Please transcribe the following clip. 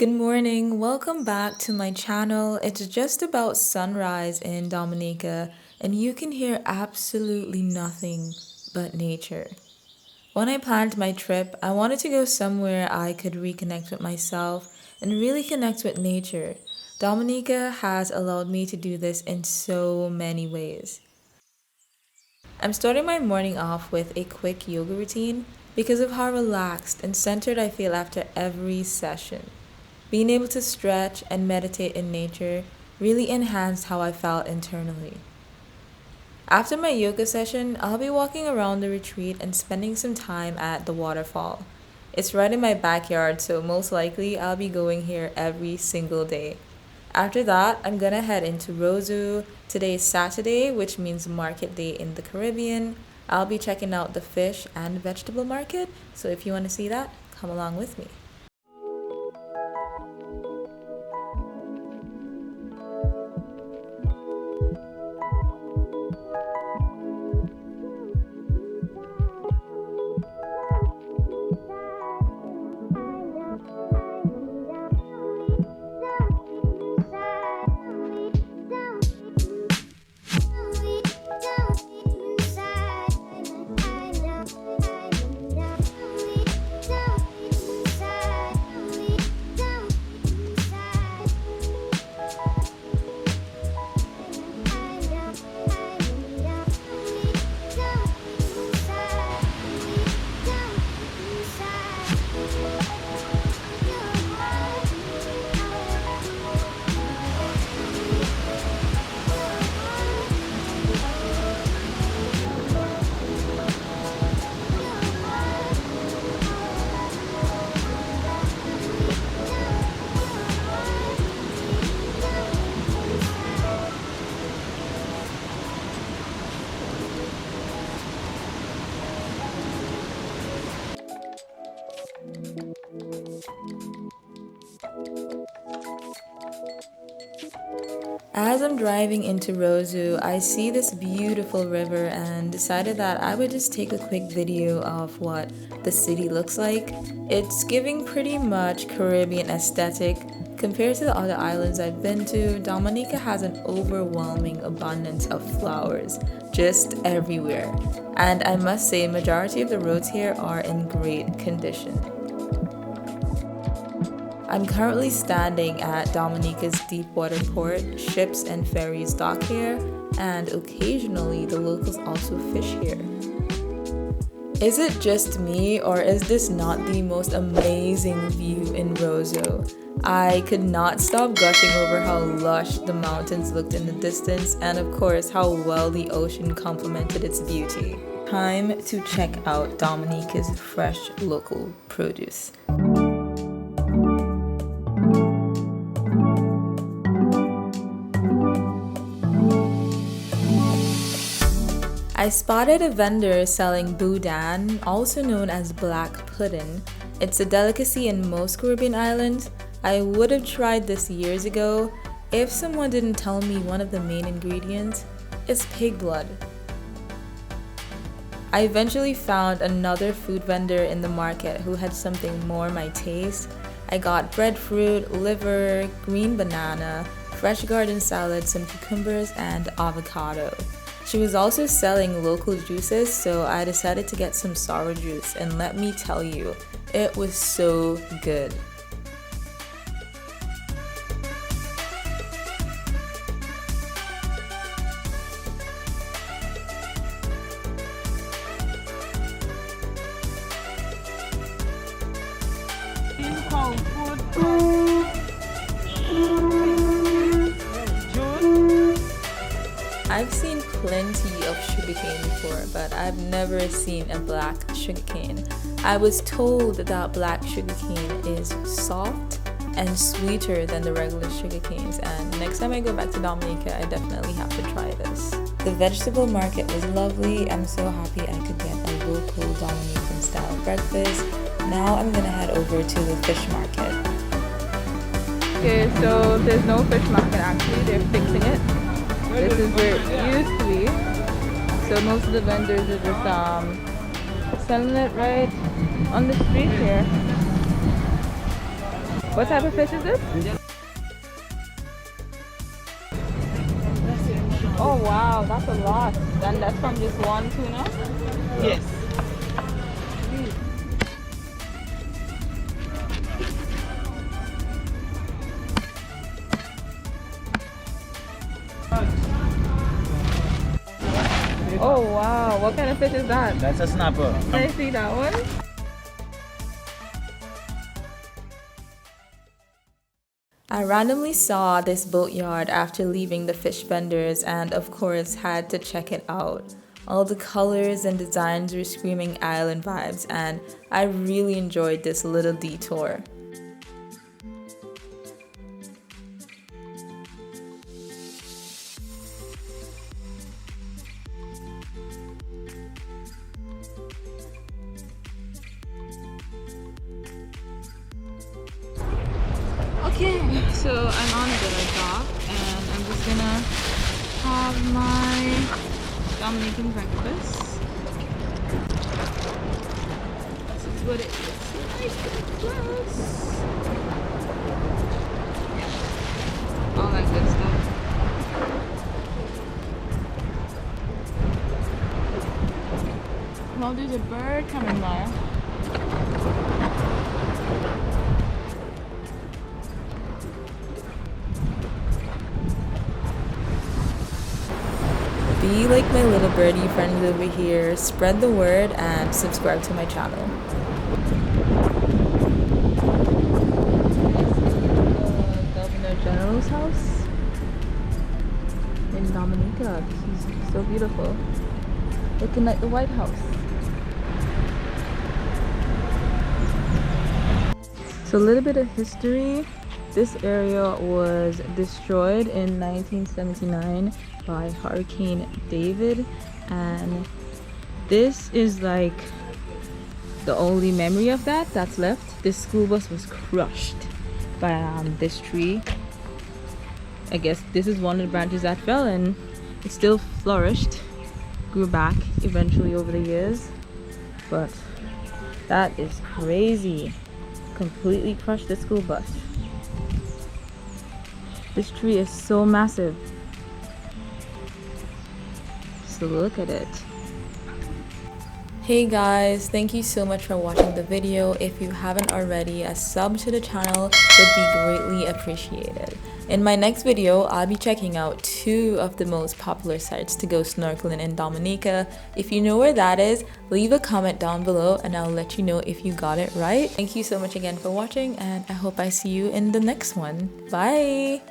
Good morning, welcome back to my channel. It's just about sunrise in Dominica, and you can hear absolutely nothing but nature. When I planned my trip, I wanted to go somewhere I could reconnect with myself and really connect with nature. Dominica has allowed me to do this in so many ways. I'm starting my morning off with a quick yoga routine because of how relaxed and centered I feel after every session. Being able to stretch and meditate in nature really enhanced how I felt internally. After my yoga session, I'll be walking around the retreat and spending some time at the waterfall. It's right in my backyard, so most likely I'll be going here every single day. After that, I'm gonna head into Roseau. Today is Saturday, which means market day in the Caribbean. I'll be checking out the fish and vegetable market, so if you want to see that, come along with me. As I'm driving into Roseau, I see this beautiful river and decided that I would just take a quick video of what the city looks like. It's giving pretty much Caribbean aesthetic. Compared to the other islands I've been to, Dominica has an overwhelming abundance of flowers just everywhere. And I must say, majority of the roads here are in great condition. I'm currently standing at Dominica'S deepwater port. Ships and ferries dock here, and occasionally the locals also fish here. Is it just me, or is this not the most amazing view in Roseau? I could not stop gushing over how lush the mountains looked in the distance, and of course how well the ocean complemented its beauty. Time to check out Dominica'S fresh local produce. I spotted a vendor selling boudin, also known as black pudding. It's a delicacy in most Caribbean islands. I would have tried this years ago if someone didn't tell me one of the main ingredients is pig blood. I eventually found another food vendor in the market who had something more my taste. I got breadfruit, liver, green banana, fresh garden salad, some cucumbers, and avocado. She was also selling local juices, so I decided to get some sour juice, and let me tell you, it was so good. I've seen plenty of sugarcane before, but I've never seen a black sugarcane. I was told that black sugarcane is soft and sweeter than the regular sugarcanes, and next time I go back to Dominica, I definitely have to try this. The vegetable market was lovely. I'm so happy I could get a local Dominican style breakfast. Now I'm gonna head over to the fish market. Okay, so there's no fish market actually, they're fixing it. This is where it used to be. So most of the vendors are just selling it right on the street here. What type of fish is this? Oh wow, that's a lot. And that's from just one tuna? Yes. Oh wow, what kind of fish is that? That's a snapper. Can I see that one? I randomly saw this boatyard after leaving the fish vendors and of course had to check it out. All the colors and designs were screaming island vibes and I really enjoyed this little detour. Okay, so I'm on the dock and I'm just gonna have my Dominican breakfast. This is what it looks like. Plus, all that good stuff. Well, there's a bird coming by. Be like my little birdie friends over here, spread the word and subscribe to my channel. Governor General's house in Dominica. He's so beautiful. Looking like the White House. So a little bit of history. This area was destroyed in 1979 by Hurricane David, and this is like the only memory of that's left. This school bus was crushed by this tree. I guess this is one of the branches that fell and it still flourished, grew back eventually over the years, but that is crazy. Completely crushed the school bus. This tree is so massive. So look at it. Hey guys, thank you so much for watching the video. If you haven't already, a sub to the channel would be greatly appreciated. In my next video, I'll be checking out 2 of the most popular sites to go snorkeling in Dominica. If you know where that is, leave a comment down below and I'll let you know if you got it right. Thank you so much again for watching and I hope I see you in the next one. Bye!